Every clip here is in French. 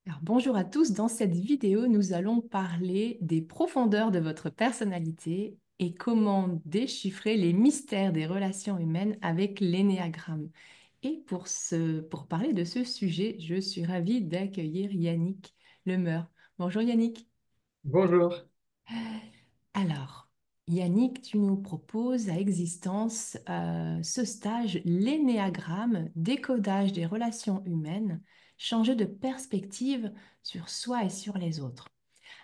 Alors, bonjour à tous, dans cette vidéo, nous allons parler des profondeurs de votre personnalité et comment déchiffrer les mystères des relations humaines avec l'énéagramme. Et pour parler de ce sujet, je suis ravie d'accueillir Yannick Lemeur. Bonjour Yannick. Bonjour. Alors, Yannick, tu nous proposes à Existence ce stage, l'énéagramme, décodage des relations humaines, changer de perspective sur soi et sur les autres.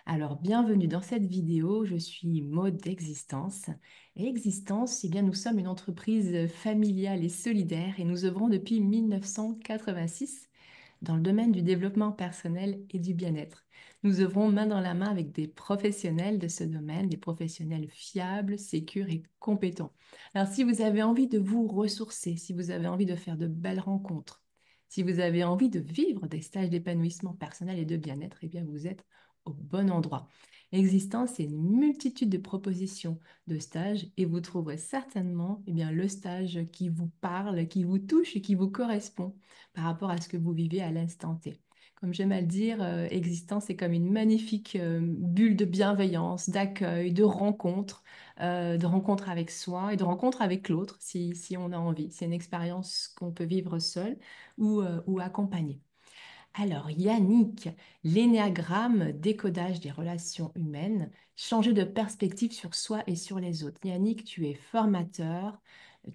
Alors, bienvenue dans cette vidéo, je suis Maud d'Existence. Et Existence, eh bien, nous sommes une entreprise familiale et solidaire et nous œuvrons depuis 1986 dans le domaine du développement personnel et du bien-être. Nous œuvrons main dans la main avec des professionnels de ce domaine, des professionnels fiables, sécures et compétents. Alors, si vous avez envie de vous ressourcer, si vous avez envie de faire de belles rencontres, si vous avez envie de vivre des stages d'épanouissement personnel et de bien-être, eh bien, vous êtes au bon endroit. Existence, c'est une multitude de propositions de stages et vous trouverez certainement le stage qui vous parle, qui vous touche et qui vous correspond par rapport à ce que vous vivez à l'instant T. Comme j'aime à le dire, existence est comme une magnifique bulle de bienveillance, d'accueil, de rencontres avec soi et de rencontres avec l'autre si on a envie. C'est une expérience qu'on peut vivre seul ou accompagné. Alors, Yannick, l'énéagramme, décodage des relations humaines, changer de perspective sur soi et sur les autres. Yannick, tu es formateur,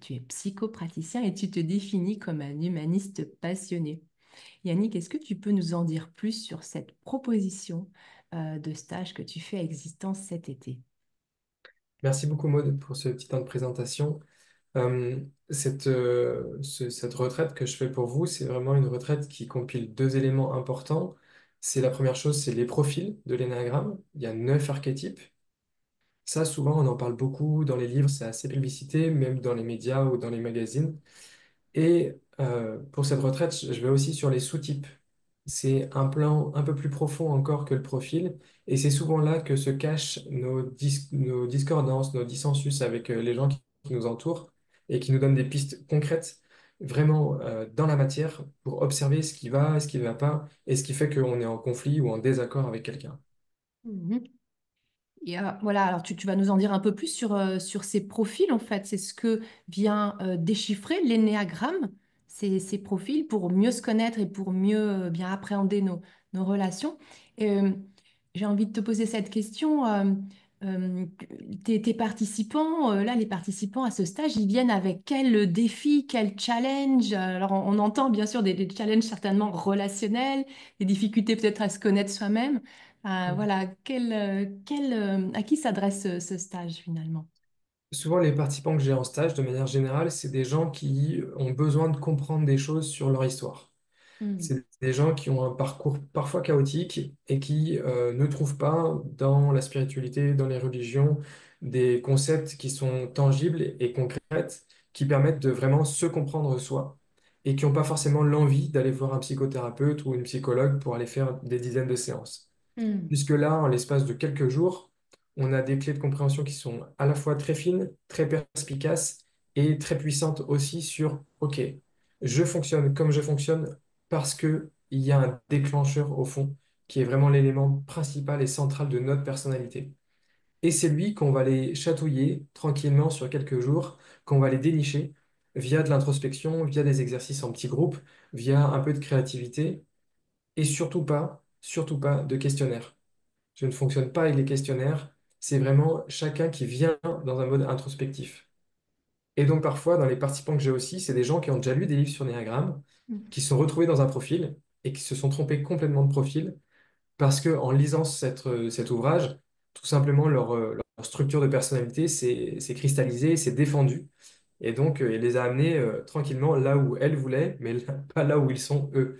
tu es psychopraticien et tu te définis comme un humaniste passionné. Yannick, est-ce que tu peux nous en dire plus sur cette proposition de stage que tu fais à Existence cet été? Merci beaucoup Maud pour ce petit temps de présentation. Euh, cette retraite que je fais pour vous, c'est vraiment une retraite qui compile deux éléments importants. C'est la première chose, c'est les profils de l'énéagramme. Il y a 9 archétypes. Ça, souvent, on en parle beaucoup dans les livres, c'est assez publicité, même dans les médias ou dans les magazines. Et pour cette retraite, je vais aussi sur les sous-types. C'est un plan un peu plus profond encore que le profil, et c'est souvent là que se cachent nos discordances, nos dissensus avec les gens qui nous entourent et qui nous donnent des pistes concrètes, vraiment dans la matière, pour observer ce qui va, ce qui ne va pas, et ce qui fait qu'on est en conflit ou en désaccord avec quelqu'un. Mhm. Et voilà, alors tu vas nous en dire un peu plus sur ces profils, en fait. C'est ce que vient déchiffrer l'énéagramme, ces profils, pour mieux se connaître et pour mieux bien appréhender nos relations. Et, j'ai envie de te poser cette question. Euh, tes participants, là, les participants à ce stage, ils viennent avec quel défi, quel challenge? Alors, on entend bien sûr des challenges certainement relationnels, des difficultés peut-être à se connaître soi-même. Voilà, à qui s'adresse ce stage finalement? Souvent, les participants que j'ai en stage, de manière générale, c'est des gens qui ont besoin de comprendre des choses sur leur histoire. Hmm. C'est des gens qui ont un parcours parfois chaotique et qui ne trouvent pas dans la spiritualité, dans les religions, des concepts qui sont tangibles et concrets, qui permettent de vraiment se comprendre soi et qui n'ont pas forcément l'envie d'aller voir un psychothérapeute ou une psychologue pour aller faire des dizaines de séances. Hmm. Puisque là, en l'espace de quelques jours, on a des clés de compréhension qui sont à la fois très fines, très perspicaces et très puissantes aussi sur, OK, je fonctionne comme je fonctionne parce que il y a un déclencheur au fond qui est vraiment l'élément principal et central de notre personnalité. Et c'est lui qu'on va aller chatouiller tranquillement sur quelques jours, qu'on va aller dénicher via de l'introspection, via des exercices en petits groupes, via un peu de créativité et surtout pas de questionnaire. Je ne fonctionne pas avec les questionnaires. C'est vraiment chacun qui vient dans un mode introspectif. Et donc parfois, dans les participants que j'ai aussi, c'est des gens qui ont déjà lu des livres sur Néagramme, Hmm. qui se sont retrouvés dans un profil et qui se sont trompés complètement de profil parce que en lisant cet ouvrage, tout simplement leur structure de personnalité s'est cristallisée, s'est défendue. Et donc, il les a amenés tranquillement là où elles voulaient, mais pas là où ils sont eux.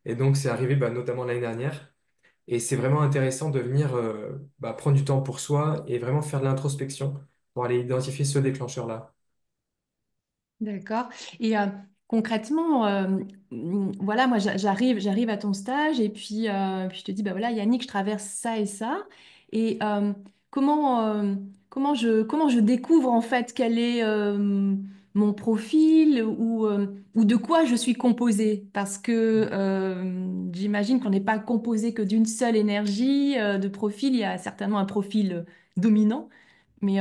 Et donc, c'est arrivé notamment l'année dernière. Et c'est vraiment intéressant de venir prendre du temps pour soi et vraiment faire de l'introspection pour aller identifier ce déclencheur-là. D'accord. Et concrètement, voilà, moi j'arrive à ton stage et puis je te dis, bah voilà, Yannick, je traverse ça et ça. Et comment je découvre en fait quelle est mon profil ou de quoi je suis composée. Parce que j'imagine qu'on n'est pas composé que d'une seule énergie de profil. Il y a certainement un profil dominant. Mais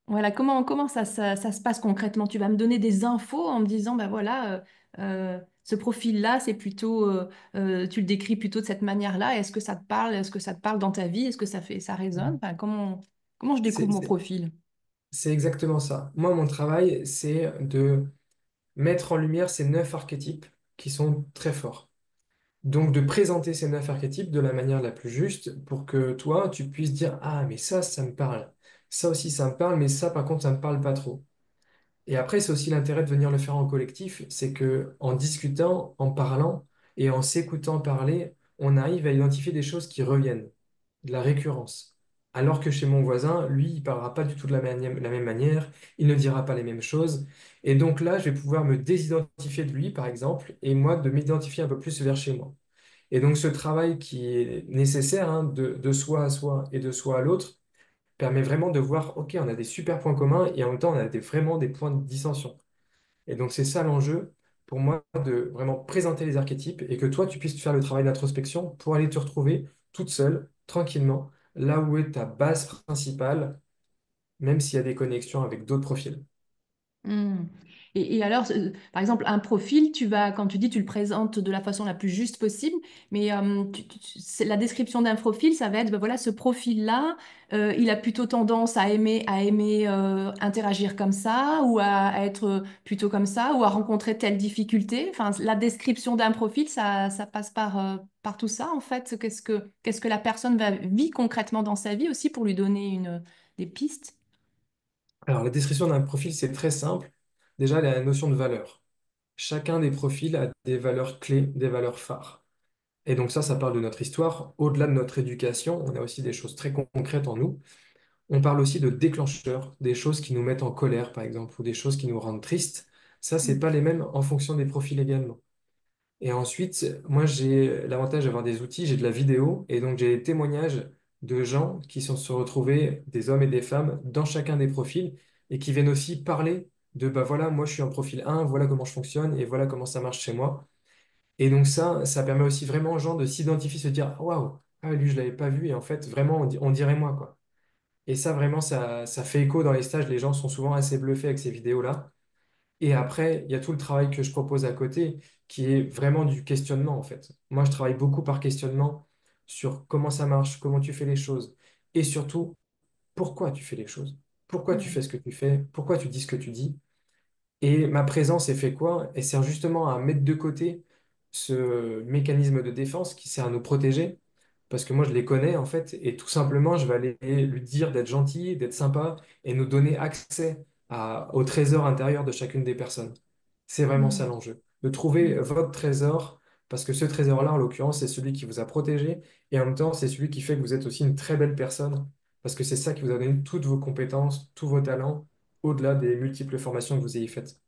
voilà, comment ça se passe concrètement? Tu vas me donner des infos en me disant, ben voilà, ce profil-là, c'est plutôt, tu le décris plutôt de cette manière-là. Est-ce que ça te parle? Est-ce que ça te parle dans ta vie? Est-ce que ça résonne? Enfin, comment je C'est découvre mon c'est- profil? c'est exactement ça. Moi, mon travail, c'est de mettre en lumière ces 9 archétypes qui sont très forts. Donc, de présenter ces 9 archétypes de la manière la plus juste pour que toi, tu puisses dire, ah, mais ça me parle. Ça aussi, ça me parle, mais ça, par contre, ça me parle pas trop. Et après, c'est aussi l'intérêt de venir le faire en collectif, c'est que en discutant, en parlant et en s'écoutant parler, on arrive à identifier des choses qui reviennent, de la récurrence. Alors que chez mon voisin, lui, il parlera pas du tout de la même manière, il ne dira pas les mêmes choses. Et donc là, je vais pouvoir me désidentifier de lui, par exemple, et moi, de m'identifier un peu plus vers chez moi. Et donc, ce travail qui est nécessaire, hein, de soi à soi et de soi à l'autre, permet vraiment de voir, OK, on a des super points communs et en même temps, on a vraiment des points de dissension. Et donc, c'est ça l'enjeu pour moi de vraiment présenter les archétypes et que toi, tu puisses faire le travail d'introspection pour aller te retrouver toute seule, tranquillement, là où est ta base principale, même s'il y a des connexions avec d'autres profils. Hmm. Et alors, par exemple, un profil, quand tu dis, tu le présentes de la façon la plus juste possible, mais la description d'un profil, ça va être, ben voilà, ce profil-là, il a plutôt tendance à aimer interagir comme ça, ou à être plutôt comme ça, ou à rencontrer telle difficulté. Enfin, la description d'un profil, ça passe par tout ça, en fait. Qu'est-ce que la personne vit concrètement dans sa vie aussi pour lui donner des pistes? Alors, la description d'un profil, c'est très simple. Déjà, il y a la notion de valeur. Chacun des profils a des valeurs clés, des valeurs phares. Et donc ça parle de notre histoire. Au-delà de notre éducation, on a aussi des choses très concrètes en nous. On parle aussi de déclencheurs, des choses qui nous mettent en colère, par exemple, ou des choses qui nous rendent tristes. Ça, c'est pas les mêmes en fonction des profils également. Et ensuite, moi, j'ai l'avantage d'avoir des outils, j'ai de la vidéo, et donc j'ai des témoignages de gens qui sont se retrouvés, des hommes et des femmes, dans chacun des profils, et qui viennent aussi parler de, bah voilà, moi je suis un profil 1, voilà comment je fonctionne, et voilà comment ça marche chez moi. Et donc ça permet aussi vraiment aux gens de s'identifier, se dire, ah, waouh, ah, lui, je l'avais pas vu, et en fait, vraiment, on dirait moi, quoi. Et ça, vraiment, ça fait écho dans les stages. Les gens sont souvent assez bluffés avec ces vidéos-là. Et après, il y a tout le travail que je propose à côté, qui est vraiment du questionnement, en fait. Moi, je travaille beaucoup par questionnement sur comment ça marche, comment tu fais les choses, et surtout, pourquoi tu fais les choses. Pourquoi tu fais ce que tu fais, pourquoi tu dis ce que tu dis. Et ma présence, elle fait quoi? Elle sert justement à mettre de côté ce mécanisme de défense qui sert à nous protéger, parce que moi, je les connais, en fait, et tout simplement, je vais aller lui dire d'être gentil, d'être sympa, et nous donner accès au trésor intérieur de chacune des personnes. C'est vraiment ça Hmm. l'enjeu, de trouver votre trésor, parce que ce trésor-là, en l'occurrence, c'est celui qui vous a protégé, et en même temps, c'est celui qui fait que vous êtes aussi une très belle personne, parce que c'est ça qui vous a donné toutes vos compétences, tous vos talents, au-delà des multiples formations que vous ayez faites.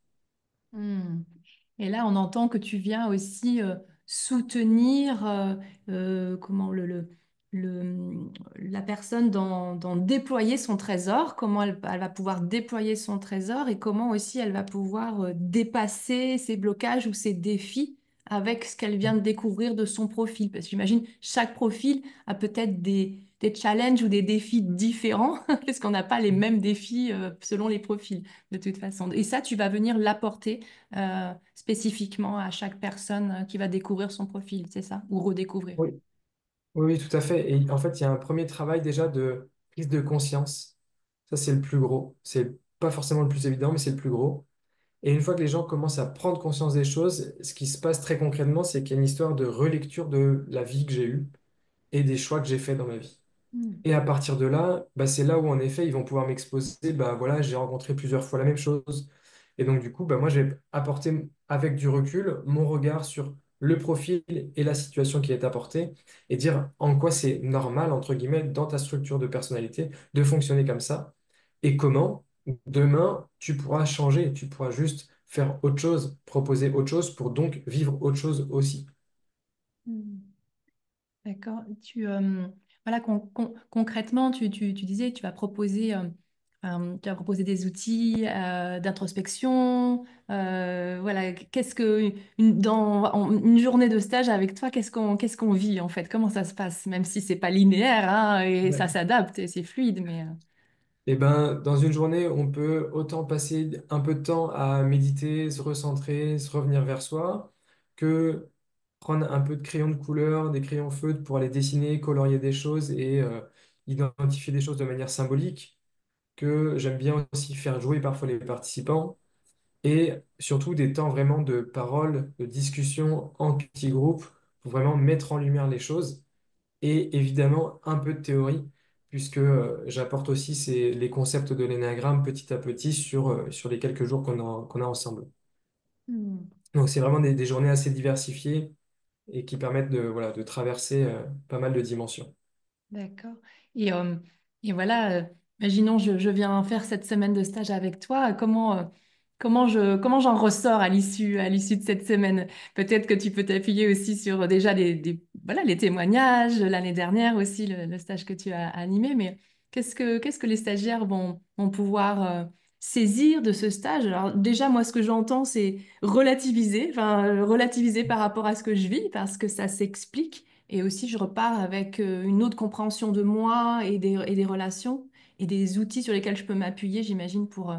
Hmm. Et là, on entend que tu viens aussi soutenir comment la personne dans déployer son trésor, comment elle va pouvoir déployer son trésor et comment aussi elle va pouvoir dépasser ses blocages ou ses défis avec ce qu'elle vient de découvrir de son profil. Parce que j'imagine chaque profil a peut-être des challenges ou des défis différents, parce qu'on n'a pas les mêmes défis selon les profils de toute façon. Et ça, tu vas venir l'apporter spécifiquement à chaque personne qui va découvrir son profil, c'est ça? Ou redécouvrir. Oui, oui, tout à fait. Et en fait, il y a un premier travail déjà de prise de conscience. Ça, c'est le plus gros. C'est pas forcément le plus évident, mais c'est le plus gros. Et une fois que les gens commencent à prendre conscience des choses, ce qui se passe très concrètement, c'est qu'il y a une histoire de relecture de la vie que j'ai eue et des choix que j'ai faits dans ma vie. Mm. Et à partir de là, bah, c'est là où en effet, ils vont pouvoir m'exposer, bah voilà, j'ai rencontré plusieurs fois la même chose. Et donc du coup, bah, moi, je vais apporter avec du recul mon regard sur le profil et la situation qui est apportée et dire en quoi c'est normal, entre guillemets, dans ta structure de personnalité, de fonctionner comme ça et comment demain, tu pourras changer, tu pourras juste faire autre chose, proposer autre chose pour donc vivre autre chose aussi. Mm. D'accord. Voilà, concrètement, tu disais, tu vas proposer Tu as proposé des outils d'introspection. Voilà, qu'est-ce que une journée de stage avec toi, qu'est-ce qu'on vit en fait? Comment ça se passe? Même si c'est pas linéaire, hein, et ça Ouais. s'adapte et c'est fluide, mais Et ben, dans une journée, on peut autant passer un peu de temps à méditer, se recentrer, se revenir vers soi, que prendre un peu de crayon de couleur, des crayons feutres pour aller dessiner, colorier des choses et identifier des choses de manière symbolique, que j'aime bien aussi faire jouer parfois les participants, et surtout des temps vraiment de parole, de discussion en petit groupe, pour vraiment mettre en lumière les choses et évidemment un peu de théorie, puisque j'apporte aussi les concepts de l'énéagramme petit à petit sur les quelques jours qu'on a ensemble. Hmm. Donc c'est vraiment des journées assez diversifiées et qui permettent voilà, de traverser pas mal de dimensions. D'accord. Et, euh, et voilà, imaginons je viens faire cette semaine de stage avec toi. Comment j'en ressors à l'issue de cette semaine? Peut-être que tu peux t'appuyer aussi sur déjà voilà, les témoignages, l'année dernière aussi, le stage que tu as animé. Mais qu'est-ce que les stagiaires vont pouvoir saisir de ce stage? Alors déjà, moi, ce que j'entends, c'est relativiser, enfin, relativiser par rapport à ce que je vis, parce que ça s'explique. Et aussi, je repars avec une autre compréhension de moi et des relations et des outils sur lesquels je peux m'appuyer, j'imagine, pour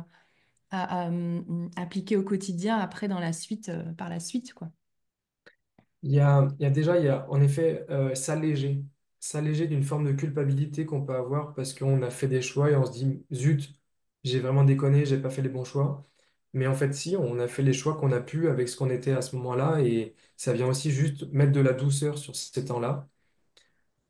appliquer au quotidien après dans la suite, par la suite, quoi. Il y a en effet s'alléger d'une forme de culpabilité qu'on peut avoir parce qu'on a fait des choix et on se dit, zut, j'ai vraiment déconné, j'ai pas fait les bons choix. Mais en fait, si, on a fait les choix qu'on a pu avec ce qu'on était à ce moment-là et ça vient aussi juste mettre de la douceur sur ces temps-là.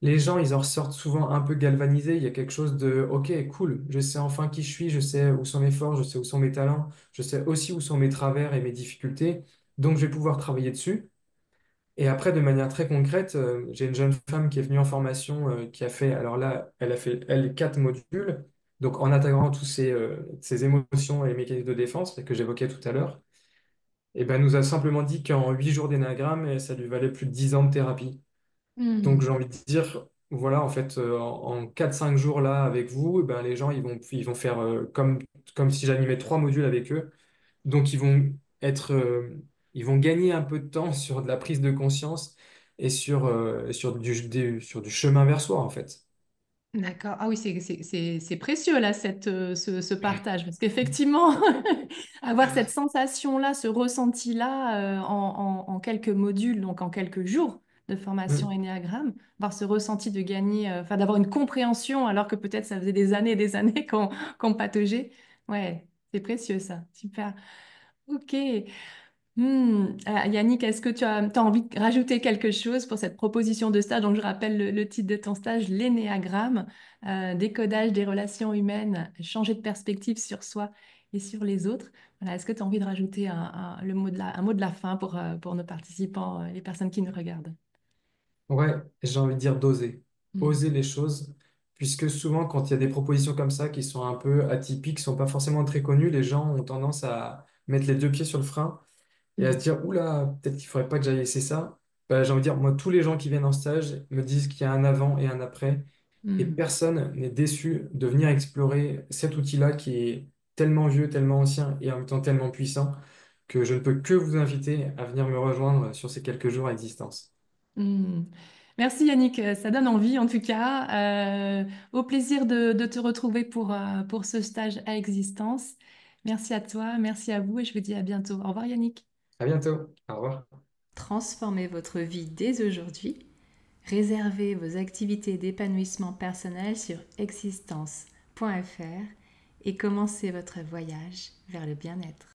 Les gens, ils en ressortent souvent un peu galvanisés. Il y a quelque chose de, OK, cool, je sais enfin qui je suis, je sais où sont mes forces, je sais où sont mes talents, je sais aussi où sont mes travers et mes difficultés. Donc, je vais pouvoir travailler dessus. Et après, de manière très concrète, j'ai une jeune femme qui est venue en formation, qui a fait, alors là, elle a fait, elle, 4 modules. Donc, en intégrant tous ces émotions et les mécanismes de défense que j'évoquais tout à l'heure, et ben, elle nous a simplement dit qu'en 8 jours d'énagramme, ça lui valait plus de 10 ans de thérapie. Donc, j'ai Hmm. envie de dire, voilà, en fait, en 4-5 jours là avec vous, eh ben, les gens, ils vont faire comme si j'animais 3 modules avec eux. Donc, être, euh, ils vont gagner un peu de temps sur de la prise de conscience et sur du chemin vers soi, en fait. D'accord. Ah oui, c'est précieux là, ce partage, parce qu'effectivement, avoir cette sensation-là, ce ressenti-là en quelques modules, donc en quelques jours de formation Mm. Ennéagramme, avoir ce ressenti de gagner, enfin d'avoir une compréhension alors que peut-être ça faisait des années et des années qu'on pataugeait. Ouais, c'est précieux ça. Super. Ok. Yannick, est-ce que tu as envie de rajouter quelque chose pour cette proposition de stage? Donc, je rappelle le titre de ton stage, l'énéagramme, décodage des relations humaines, changer de perspective sur soi et sur les autres. Voilà, est-ce que tu as envie de rajouter un mot de la fin pour nos participants, les personnes qui nous regardent? Ouais, j'ai envie de dire d'oser. Hmm. Oser les choses, puisque souvent, quand il y a des propositions comme ça qui sont un peu atypiques, qui sont pas forcément très connues, les gens ont tendance à mettre les 2 pieds sur le frein et à se Hmm. dire, oula, peut-être qu'il faudrait pas que j'aille essayer ça. Bah, j'ai envie de dire, moi, tous les gens qui viennent en stage me disent qu'il y a un avant et un après. Et Hmm. personne n'est déçu de venir explorer cet outil-là qui est tellement vieux, tellement ancien et en même temps tellement puissant que je ne peux que vous inviter à venir me rejoindre sur ces quelques jours à existence. Hmm. Merci Yannick, ça donne envie en tout cas. Au plaisir de te retrouver pour ce stage à existence. Merci à toi, merci à vous et je vous dis à bientôt. Au revoir Yannick. À bientôt. Au revoir. Transformez votre vie dès aujourd'hui. Réservez vos activités d'épanouissement personnel sur existence.fr et commencez votre voyage vers le bien-être.